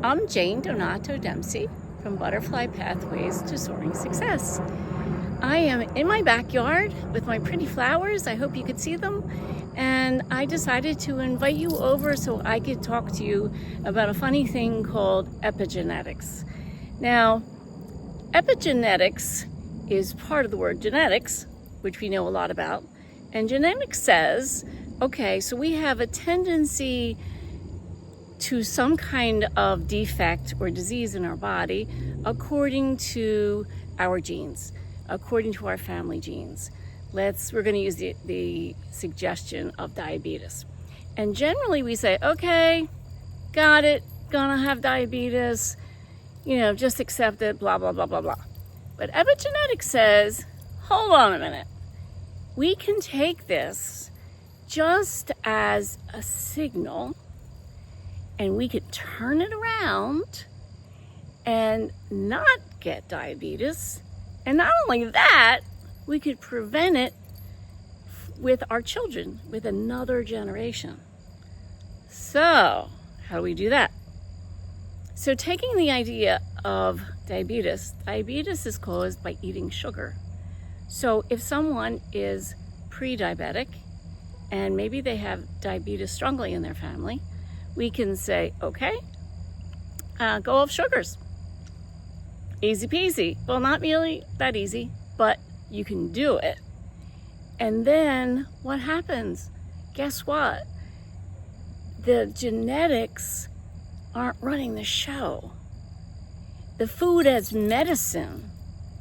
I'm Jayne Dempsey from Butterfly Pathways to Soaring Success. I am in my backyard with my pretty flowers. I hope you could see them. And I decided to invite you over so I could talk to you about a funny thing called epigenetics. Now, epigenetics is part of the word genetics, which we know a lot about. And genetics says, okay, so we have a tendency to some kind of defect or disease in our body according to our genes, according to our family genes. We're going to use the suggestion of diabetes. And generally we say, okay, got it, gonna have diabetes, just accept it, blah, blah, blah, blah, blah. But epigenetics says, hold on a minute. We can take this just as a signal and we could turn it around and not get diabetes. And not only that, we could prevent it with our children, with another generation. So, how do we do that? So taking the idea of diabetes is caused by eating sugar. So if someone is pre-diabetic and maybe they have diabetes strongly in their family, we can say, okay, go off sugars. Easy peasy. Well, not really that easy, but you can do it. And then what happens? Guess what? The genetics aren't running the show. The food as medicine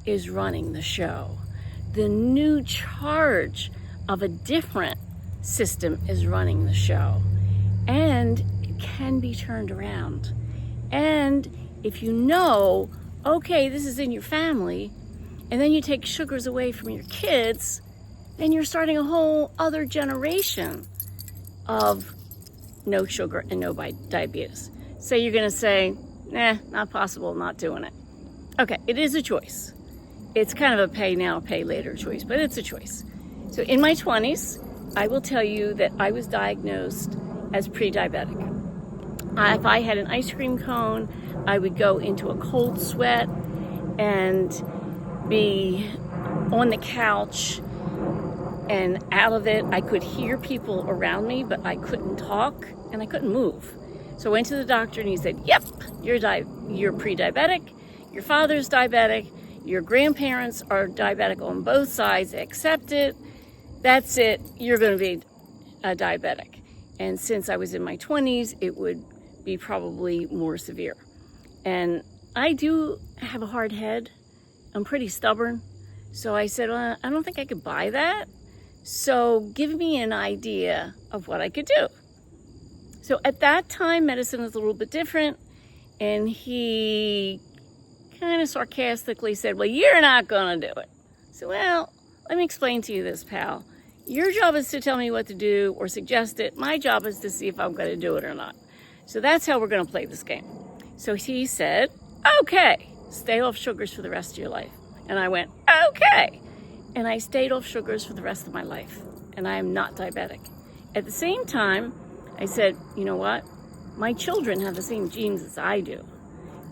is running the show. The new charge of a different system is running the show. And it can be turned around. And if you know, okay, this is in your family, and then you take sugars away from your kids, then you're starting a whole other generation of no sugar and no diabetes. So you're gonna say, nah, not possible, not doing it. Okay, it is a choice. It's kind of a pay now, pay later choice, but it's a choice. So in my 20s, I will tell you that I was diagnosed as pre-diabetic. If I had an ice cream cone, I would go into a cold sweat and be on the couch and out of it. I could hear people around me, but I couldn't talk and I couldn't move. So I went to the doctor and he said, yep, you're pre-diabetic, your father's diabetic, your grandparents are diabetic on both sides, accept it, that's it, you're going to be a diabetic. And since I was in my 20s, it would be probably more severe. And I do have a hard head. I'm pretty stubborn. So I said, well, I don't think I could buy that. So give me an idea of what I could do. So at that time, medicine is a little bit different. And he kind of sarcastically said, well, you're not going to do it. So, well, let me explain to you this, pal. Your job is to tell me what to do or suggest it. My job is to see if I'm going to do it or not. So that's how we're going to play this game. So he said, okay, stay off sugars for the rest of your life. And I went, okay. And I stayed off sugars for the rest of my life. And I am not diabetic. At the same time, I said, you know what? My children have the same genes as I do.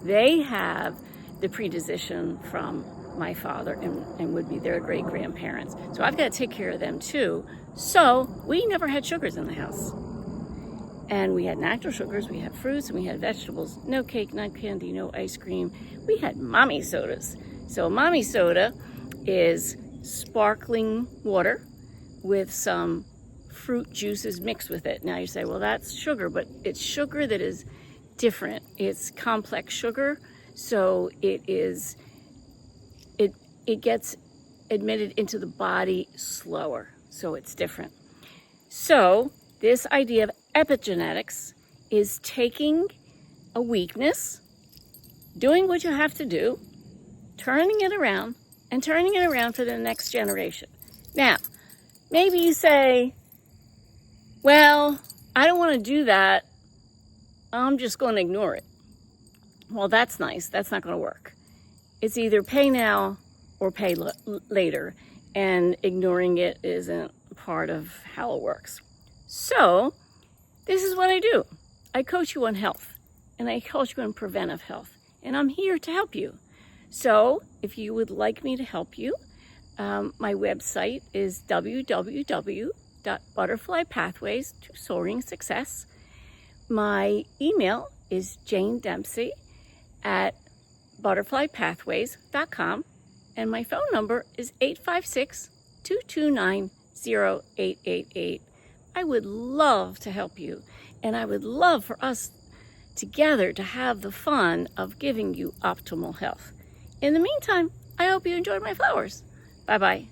They have the predisposition from my father and would be their great-grandparents. So I've got to take care of them too. So we never had sugars in the house. And we had natural sugars, we had fruits, and we had vegetables. No cake, no candy, no ice cream. We had mommy sodas. So mommy soda is sparkling water with some fruit juices mixed with it. Now you say, well, that's sugar, but it's sugar that is different. It's complex sugar, so it gets admitted into the body slower, so it's different. So this idea of epigenetics is taking a weakness, doing what you have to do, turning it around, and turning it around for the next generation. Now, maybe you say, well, I don't want to do that. I'm just going to ignore it. Well, that's nice. That's not going to work. It's either pay now or pay later, and ignoring it isn't part of how it works. So this is what I do. I coach you on health. and I coach you in preventive health. And I'm here to help you. So if you would like me to help you, my website is www.butterflypathways to Soaring Success. My email is Jayne Dempsey at butterflypathways.com, and my phone number is 856-229-0888. I would love to help you, and I would love for us together to have the fun of giving you optimal health. In the meantime, I hope you enjoyed my flowers. Bye-bye.